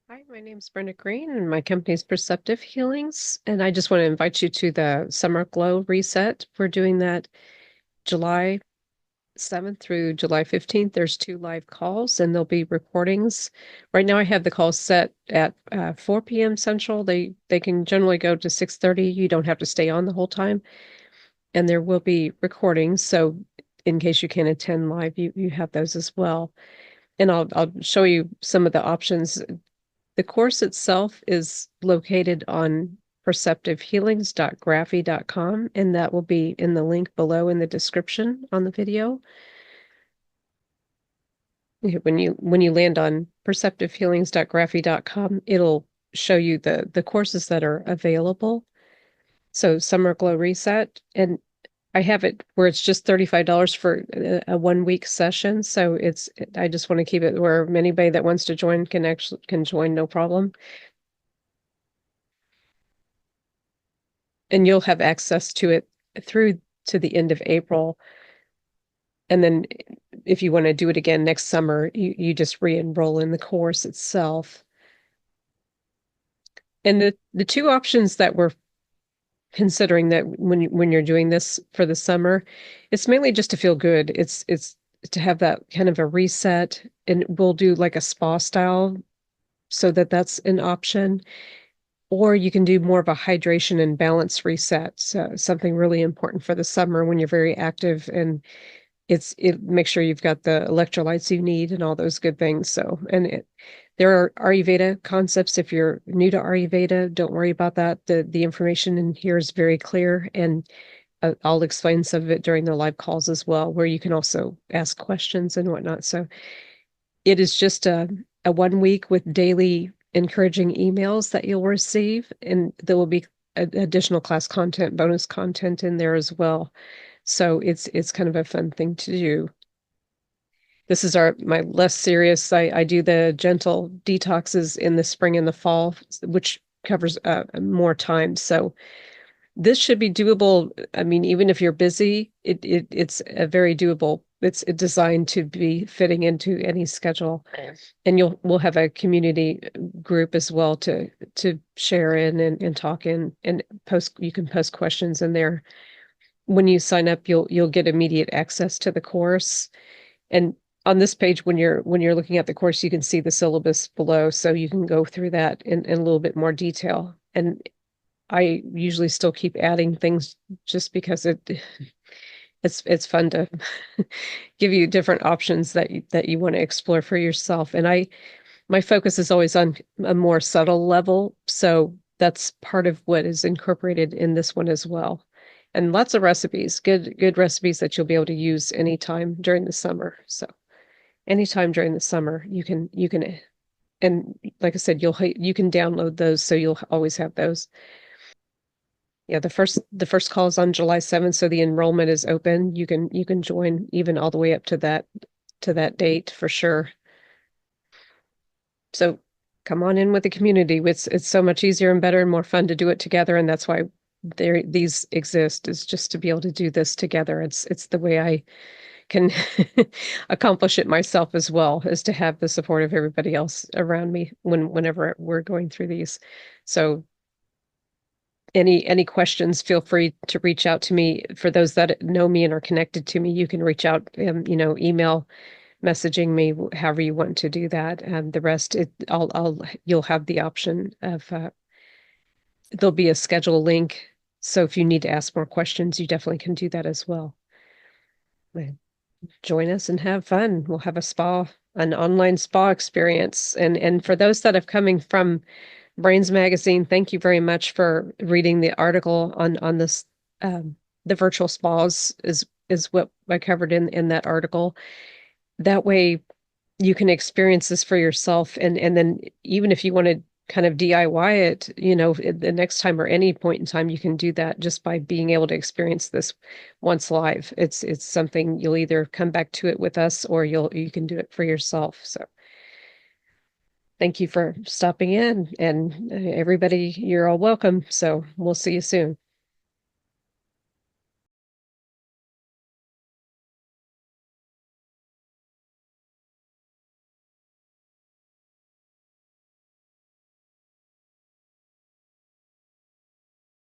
Hi, my name's Brenda Green and my company's Perceptive Healings. And I just want to invite you to the Summer Glow Reset. We're doing that July 7th through July 15th. There's 2 live calls and there'll be recordings. Right now I have the calls set at 4 p.m. Central. They can generally go to 6:30. You don't have to stay on the whole time. And there will be recordings. So in case you can't attend live, you have those as well. And I'll show you some of the options. The course itself is located on perceptivehealings.graphy.com, and that will be in the link below in the description on the video. When you land on perceptivehealings.graphy.com, it'll show you the courses that are available. So Summer Glow Reset, and I have it where it's just $35 for a 1 week session. So I just want to keep it where anybody that wants to join can join, no problem. And you'll have access to it through to the end of April. And then if you want to do it again next summer, you just re-enroll in the course itself. And the two options that we're considering that when you're doing this for the summer, it's mainly just to feel good. It's to have that kind of a reset, and we'll do like a spa style so that's an option. Or you can do more of a hydration and balance reset. So something really important for the summer when you're very active, and it makes sure you've got the electrolytes you need and all those good things. So, there are Ayurveda concepts. If you're new to Ayurveda, don't worry about that. The information in here is very clear, and I'll explain some of it during the live calls as well, where you can also ask questions and whatnot. So it is just a 1 week with daily encouraging emails that you'll receive, and there will be additional class content, bonus content in there as well. So it's kind of a fun thing to do. This is my less serious. I do the gentle detoxes in the spring and the fall, which covers more time. So this should be doable. I mean, even if you're busy, it's a very doable. It's designed to be fitting into any schedule. And we'll have a community group as well to share in and talk in, and you can post questions in there. When you sign up, you'll get immediate access to the course. And on this page, when you're looking at the course, you can see the syllabus below, so you can go through that in a little bit more detail. And I usually still keep adding things just because it's fun to give you different options that you want to explore for yourself. And my focus is always on a more subtle level, so that's part of what is incorporated in this one as well. And lots of recipes, good recipes that you'll be able to use anytime during the summer. So anytime during the summer, you can, and like I said, you can download those, so you'll always have those. Yeah, the first call is on July 7th, so the enrollment is open. You can join even all the way up to that date for sure. So come on in with the community. It's so much easier and better and more fun to do it together, and that's why these exist, is just to be able to do this together. It's the way I can accomplish it myself as well, is to have the support of everybody else around me whenever we're going through these. So any questions, feel free to reach out to me. For those that know me and are connected to me, you can reach out, email, messaging me, however you want to do that. And the rest, you'll have the option of, there'll be a schedule link. So if you need to ask more questions, you definitely can do that as well. Join us and have fun. We'll have an online spa experience. And for those that have coming from Brains Magazine, thank you very much for reading the article on this. The virtual spas is what I covered in that article. That way you can experience this for yourself, and then even if you want to kind of DIY it, the next time or any point in time, you can do that just by being able to experience this once live. It's something you'll either come back to it with us, or you can do it for yourself. So thank you for stopping in, and everybody, you're all welcome. So we'll see you soon.